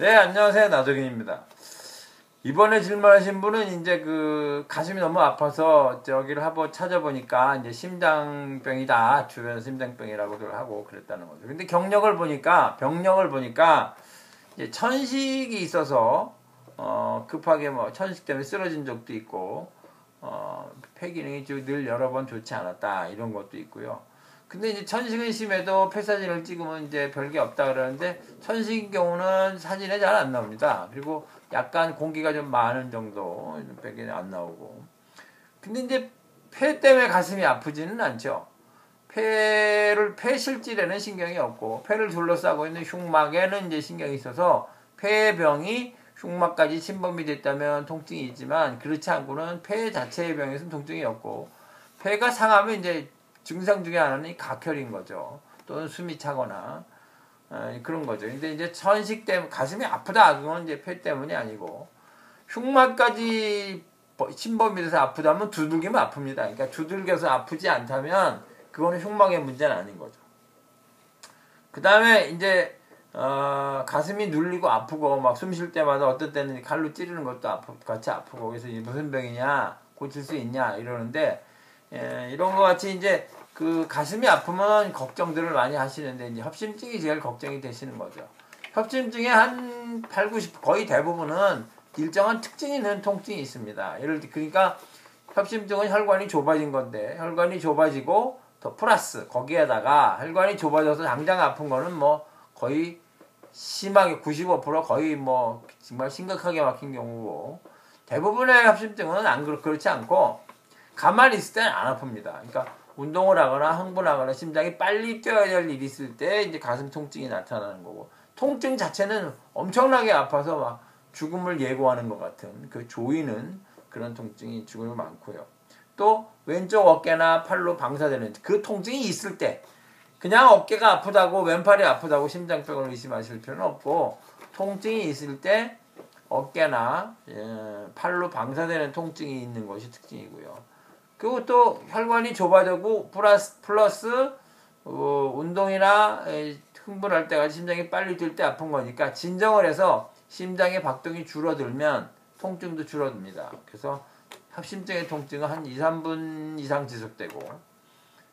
네, 안녕하세요. 나도균입니다. 이번에 질문하신 분은 이제 그 가슴이 너무 아파서 저기를 한번 찾아보니까 이제 심장병이다. 주변 심장병이라고들 하고 그랬다는 거죠. 근데 병력을 보니까 이제 천식이 있어서 급하게 뭐 천식 때문에 쓰러진 적도 있고 폐 기능이 늘 여러 번 좋지 않았다. 이런 것도 있고요. 근데 이제 천식은 심해도 폐 사진을 찍으면 이제 별게 없다 그러는데 천식의 경우는 사진에 잘 안 나옵니다. 그리고 약간 공기가 좀 많은 정도 밖에 안 나오고. 근데 이제 폐 때문에 가슴이 아프지는 않죠. 폐 실질에는 신경이 없고 폐를 둘러싸고 있는 흉막에는 이제 신경이 있어서 폐병이 흉막까지 침범이 됐다면 통증이 있지만 그렇지 않고는 폐 자체의 병에서는 통증이 없고 폐가 상하면 이제 증상 중에 하나는 각혈인 거죠. 또는 숨이 차거나 그런 거죠. 근데 이제 천식 때문에 가슴이 아프다 그건 이제 폐 때문이 아니고 흉막까지 침범이 돼서 아프다면 두들기면 아픕니다. 그러니까 두들겨서 아프지 않다면 그거는 흉막의 문제는 아닌 거죠. 그 다음에 이제 가슴이 눌리고 아프고 막 숨 쉴 때마다 어떤 때는 칼로 찌르는 것도 같이 아프고 그래서 이게 무슨 병이냐 고칠 수 있냐 이러는데 이런 거 같이 이제 그 가슴이 아프면 걱정들을 많이 하시는데 이제 협심증이 제일 걱정이 되시는 거죠. 협심증의 한 8, 90 거의 대부분은 일정한 특징이 있는 통증이 있습니다. 예를 들어 그러니까 협심증은 혈관이 좁아진 건데 혈관이 좁아지고 더 플러스 거기에다가 혈관이 좁아져서 당장 아픈 거는 뭐 거의 심하게 95% 거의 뭐 정말 심각하게 막힌 경우고 대부분의 협심증은 그렇지 않고 가만히 있을 때는 안 아픕니다. 그러니까 운동을 하거나 흥분하거나 심장이 빨리 뛰어야 될 일이 있을 때 이제 가슴 통증이 나타나는 거고 통증 자체는 엄청나게 아파서 막 죽음을 예고하는 것 같은 그 조이는 그런 통증이 죽음이 많고요. 또 왼쪽 어깨나 팔로 방사되는 그 통증이 있을 때 그냥 어깨가 아프다고 왼팔이 아프다고 심장병을 의심하실 필요는 없고 통증이 있을 때 어깨나 팔로 방사되는 통증이 있는 것이 특징이고요. 그리고 또 혈관이 좁아지고 플러스 운동이나 흥분할 때가 심장이 빨리 뛸 때 아픈 거니까 진정을 해서 심장의 박동이 줄어들면 통증도 줄어듭니다. 그래서 협심증의 통증은 한 2, 3분 이상 지속되고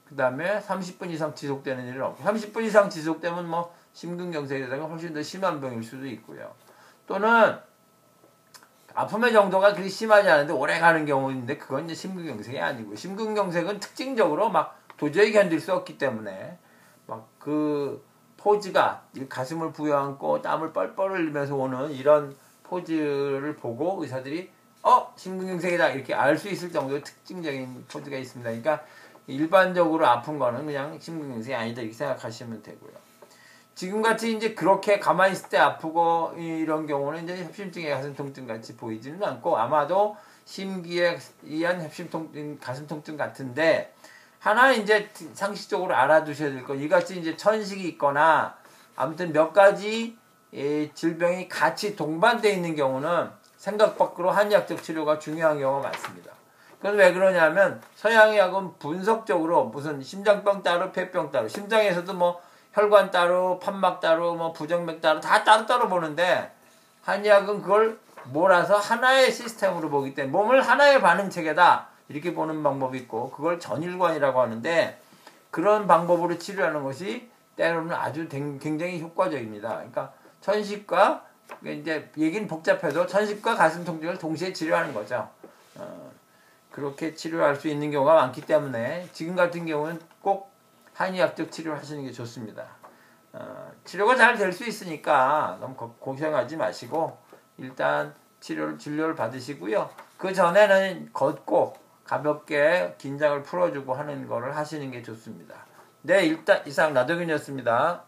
그 다음에 30분 이상 지속되는 일은 없고 30분 이상 지속되면 뭐 심근경색에다가 훨씬 더 심한 병일 수도 있고요. 또는 아픔의 정도가 그리 심하지 않은데 오래 가는 경우인데 그건 이제 심근경색이 아니고 심근경색은 특징적으로 막 도저히 견딜 수 없기 때문에 막 그 포즈가 가슴을 부여안고 땀을 뻘뻘 흘리면서 오는 이런 포즈를 보고 의사들이 심근경색이다 이렇게 알 수 있을 정도의 특징적인 포즈가 있습니다. 그러니까 일반적으로 아픈 거는 그냥 심근경색이 아니다 이렇게 생각하시면 되고요. 지금같이 이제 그렇게 가만히 있을 때 아프고 이런 경우는 이제 협심증의 가슴 통증 같이 보이지는 않고 아마도 심기에 의한 가슴 통증 같은데 하나 이제 상식적으로 알아두셔야 될 건 이같이 이제 천식이 있거나 아무튼 몇 가지 질병이 같이 동반되어 있는 경우는 생각 밖으로 한의학적 치료가 중요한 경우가 많습니다. 그건 왜 그러냐면 서양의학은 분석적으로 무슨 심장병 따로 폐병 따로 심장에서도 뭐 혈관 따로 판막 따로 뭐 부정맥 따로 다 따로따로 보는데 한의학은 그걸 몰아서 하나의 시스템으로 보기 때문에 몸을 하나의 반응체계다 이렇게 보는 방법이 있고 그걸 전일관이라고 하는데 그런 방법으로 치료하는 것이 때로는 아주 굉장히 효과적입니다. 그러니까 천식과 이제 얘기는 복잡해도 천식과 가슴 통증을 동시에 치료하는 거죠. 그렇게 치료할 수 있는 경우가 많기 때문에 지금 같은 경우는 꼭 한의학적 치료를 하시는 게 좋습니다. 치료가 잘 될 수 있으니까 너무 고생하지 마시고 일단 진료를 받으시고요. 그 전에는 걷고 가볍게 긴장을 풀어주고 하는 거를 하시는 게 좋습니다. 네, 일단 이상 나도균이었습니다.